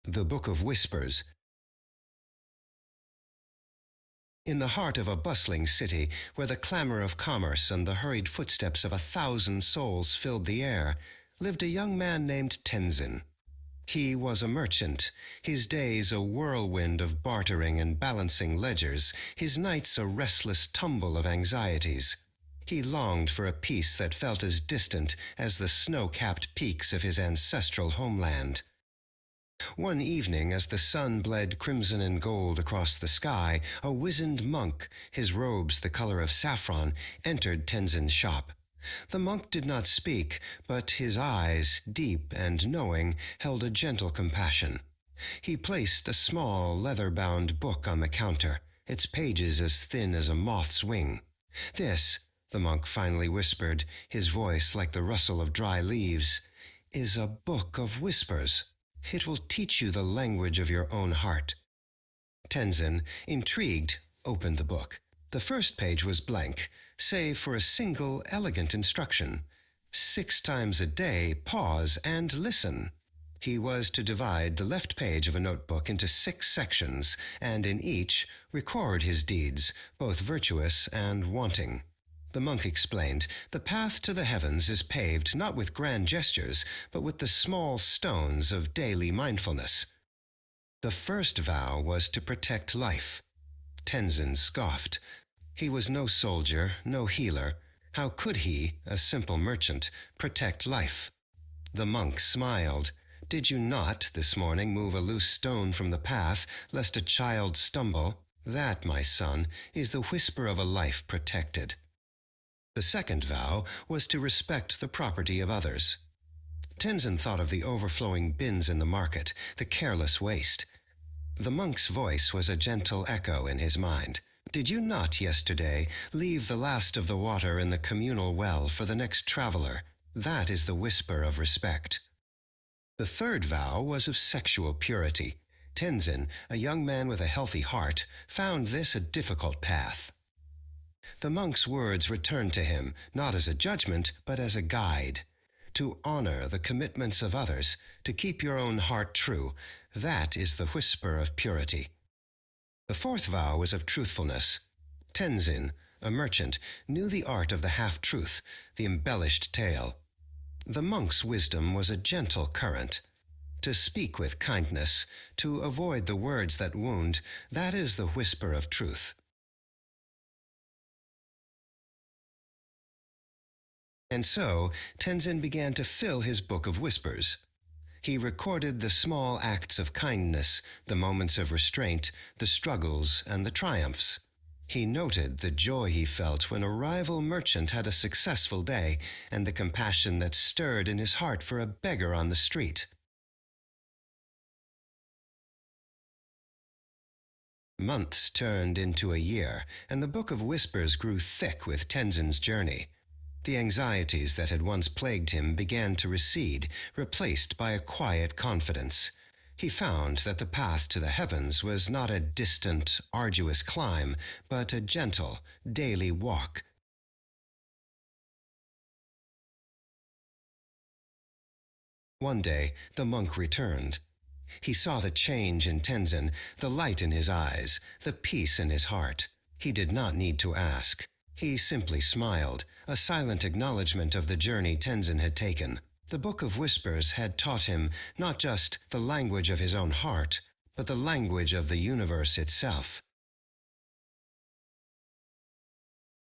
The Book of Whispers. In the heart of a bustling city, where the clamor of commerce and the hurried footsteps of 1,000 souls filled the air, lived a young man named Tenzin. He was a merchant, his days a whirlwind of bartering and balancing ledgers, his nights a restless tumble of anxieties. He longed for a peace that felt as distant as the snow-capped peaks of his ancestral homeland. One evening, as the sun bled crimson and gold across the sky, a wizened monk, his robes the color of saffron, entered Tenzin's shop. The monk did not speak, but his eyes, deep and knowing, held a gentle compassion. He placed a small, leather-bound book on the counter, its pages as thin as a moth's wing. "This," the monk finally whispered, his voice like the rustle of dry leaves, "is a book of whispers. It will teach you the language of your own heart." Tenzin, intrigued, opened the book. The first page was blank, save for a single elegant instruction. 6 times a day, pause and listen. He was to divide the left page of a notebook into 6 sections, and in each record his deeds, both virtuous and wanting. The monk explained, "The path to the heavens is paved not with grand gestures, but with the small stones of daily mindfulness." The first vow was to protect life. Tenzin scoffed. He was no soldier, no healer. How could he, a simple merchant, protect life? The monk smiled. "Did you not, this morning, move a loose stone from the path, lest a child stumble? That, my son, is the whisper of a life protected." The second vow was to respect the property of others. Tenzin thought of the overflowing bins in the market, the careless waste. The monk's voice was a gentle echo in his mind. "Did you not yesterday leave the last of the water in the communal well for the next traveler? That is the whisper of respect." The third vow was of sexual purity. Tenzin, a young man with a healthy heart, found this a difficult path. The monk's words returned to him, not as a judgment, but as a guide. To honor the commitments of others, to keep your own heart true, that is the whisper of purity. The fourth vow was of truthfulness. Tenzin, a merchant, knew the art of the half-truth, the embellished tale. The monk's wisdom was a gentle current. To speak with kindness, to avoid the words that wound, that is the whisper of truth. And so, Tenzin began to fill his book of whispers. He recorded the small acts of kindness, the moments of restraint, the struggles and the triumphs. He noted the joy he felt when a rival merchant had a successful day, and the compassion that stirred in his heart for a beggar on the street. Months turned into a year, and the Book of Whispers grew thick with Tenzin's journey. The anxieties that had once plagued him began to recede, replaced by a quiet confidence. He found that the path to the heavens was not a distant, arduous climb, but a gentle, daily walk. One day, the monk returned. He saw the change in Tenzin, the light in his eyes, the peace in his heart. He did not need to ask. He simply smiled, a silent acknowledgement of the journey Tenzin had taken. The Book of Whispers had taught him not just the language of his own heart, but the language of the universe itself.